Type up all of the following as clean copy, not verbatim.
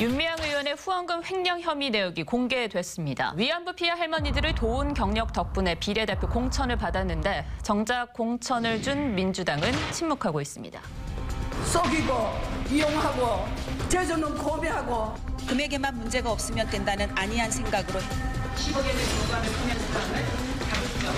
윤미향 의원의 후원금 횡령 혐의 내역이 공개됐습니다. 위안부 피해 할머니들을 도운 경력 덕분에 비례대표 공천을 받았는데 정작 공천을 준 민주당은 침묵하고 있습니다. 속이고 이용하고 재주는 고배하고 금액에만 문제가 없으면 된다는 안이한 생각으로 10억에 대한 요구안을 통해서 가급적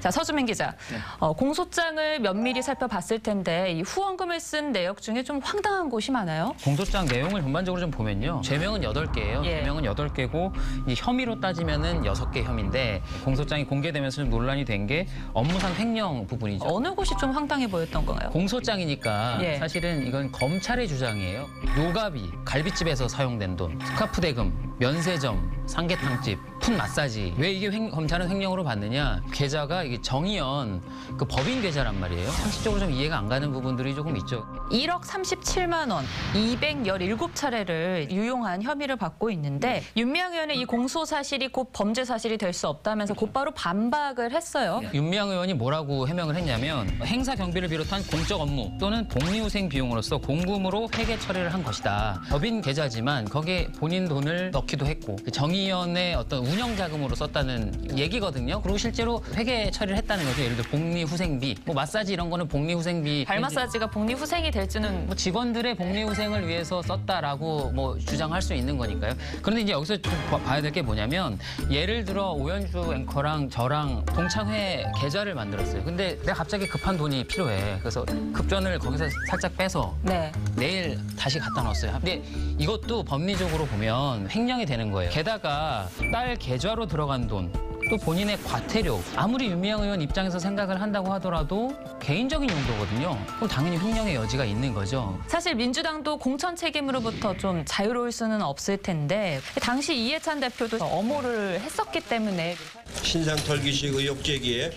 자, 서주민 기자. 공소장을 면밀히 살펴봤을 텐데 이 후원금을 쓴 내역 중에 좀 황당한 곳이 많아요. 공소장 내용을 전반적으로 좀 보면요. 죄명은 8개예요. 예. 죄명은 8개고 이 혐의로 따지면은 6개 혐의인데 공소장이 공개되면서 좀 논란이 된 게 업무상 횡령 부분이죠. 어느 곳이 좀 황당해 보였던 건가요? 공소장이니까 예. 사실은 이건 검찰의 주장이에요. 요가비, 갈비집에서 사용된 돈, 스카프 대금, 면세점, 삼계탕집, 풋 마사지. 왜 이게 검찰은 횡령으로 받느냐? 계좌가 이게 정의연 그 법인 계좌란 말이에요. 상식적으로 좀 이해가 안 가는 부분들이 조금 있죠. 1억 37만 원, 217차례를 유용한 혐의를 받고 있는데 윤미향 의원의 이 공소 사실이 곧 범죄 사실이 될 수 없다면서 곧바로 반박을 했어요. 윤미향 의원이 뭐라고 해명을 했냐면 행사 경비를 비롯한 공적 업무 또는 복리후생 비용으로서 공금으로 회계 처리를 한 것이다. 법인 계좌지만 거기에 본인 돈을 넣기도 했고 정의연의 어떤 운영 자금으로 썼다는 얘기거든요. 그리고 실제로 회계 처리를 했다는 거죠. 예를 들어 복리후생비, 뭐 마사지 이런 거는 복리후생비. 발 마사지가 복리후생이 될지는 뭐 직원들의 복리후생을 위해서 썼다라고 뭐 주장할 수 있는 거니까요. 그런데 이제 여기서 좀 봐야 될 게 뭐냐면 예를 들어 오연주 앵커랑 저랑 동창회 계좌를 만들었어요. 근데 내가 갑자기 급한 돈이 필요해. 그래서 급전을 거기서 살짝 빼서 네. 내일 다시 갖다 넣었어요. 근데 이것도 법리적으로 보면 횡령이 되는 거예요. 게다가 딸 계좌로 들어간 돈, 또 본인의 과태료. 아무리 윤미향 의원 입장에서 생각을 한다고 하더라도 개인적인 용도거든요. 그럼 당연히 횡령의 여지가 있는 거죠. 사실 민주당도 공천 책임으로부터 좀 자유로울 수는 없을 텐데 당시 이해찬 대표도 엄호를 했었기 때문에 신상 털기식 의혹 제기에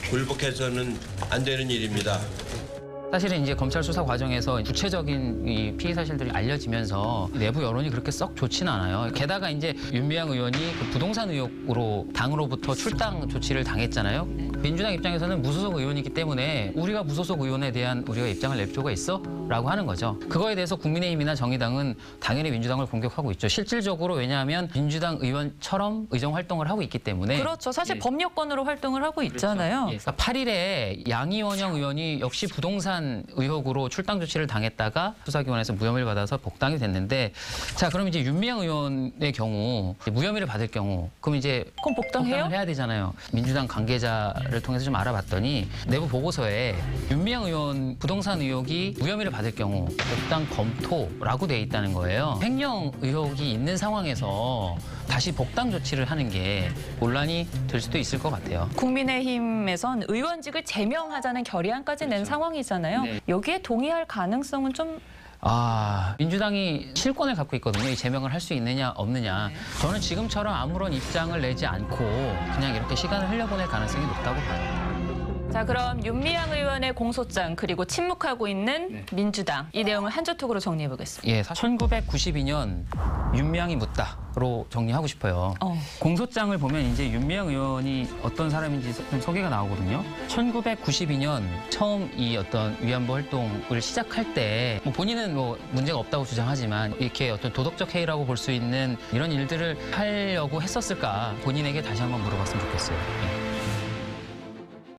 굴복해서는 안 되는 일입니다. 사실은 이제 검찰 수사 과정에서 구체적인 이 피의 사실들이 알려지면서 내부 여론이 그렇게 썩 좋지는 않아요. 게다가 이제 윤미향 의원이 그 부동산 의혹으로 당으로부터 출당 조치를 당했잖아요. 민주당 입장에서는 무소속 의원이기 때문에 우리가 무소속 의원에 대한 우리가 입장을 낼 필요가 있어? 라고 하는 거죠. 그거에 대해서 국민의힘이나 정의당은 당연히 민주당을 공격하고 있죠. 실질적으로 왜냐하면 민주당 의원처럼 의정 활동을 하고 있기 때문에. 그렇죠. 사실 예. 법률권으로 활동을 하고 있잖아요. 그렇죠. 예. 8일에 양이원영 의원이 역시 부동산 의혹으로 출당 조치를 당했다가 수사기관에서 무혐의를 받아서 복당이 됐는데 자 그럼 이제 윤미향 의원의 경우 무혐의를 받을 경우 그럼 이제 그럼 복당해요? 복당을 해야 되잖아요. 민주당 관계자를 통해서 좀 알아봤더니 내부 보고서에 윤미향 의원 부동산 의혹이 무혐의를 받을 경우 복당 검토라고 돼 있다는 거예요. 횡령 의혹이 있는 상황에서 다시 복당 조치를 하는 게 논란이 될 수도 있을 것 같아요. 국민의힘에선 의원직을 제명하자는 결의안까지 낸 상황이잖아요. 네. 여기에 동의할 가능성은 좀 민주당이 실권을 갖고 있거든요. 이 제명을 할 수 있느냐 없느냐. 저는 지금처럼 아무런 입장을 내지 않고 그냥 이렇게 시간을 흘려보낼 가능성이 높다고 봐요. 자, 그럼 윤미향 의원의 공소장 그리고 침묵하고 있는 민주당 이 내용을 한 줄톡으로 정리해 보겠습니다. 예, 1992년 윤미향이 묻다로 정리하고 싶어요. 공소장을 보면 이제 윤미향 의원이 어떤 사람인지 좀 소개가 나오거든요. 1992년 처음 이 어떤 위안부 활동을 시작할 때 뭐 본인은 뭐 문제가 없다고 주장하지만 이렇게 어떤 도덕적 해이라고 볼 수 있는 이런 일들을 하려고 했었을까 본인에게 다시 한번 물어봤으면 좋겠어요. 예.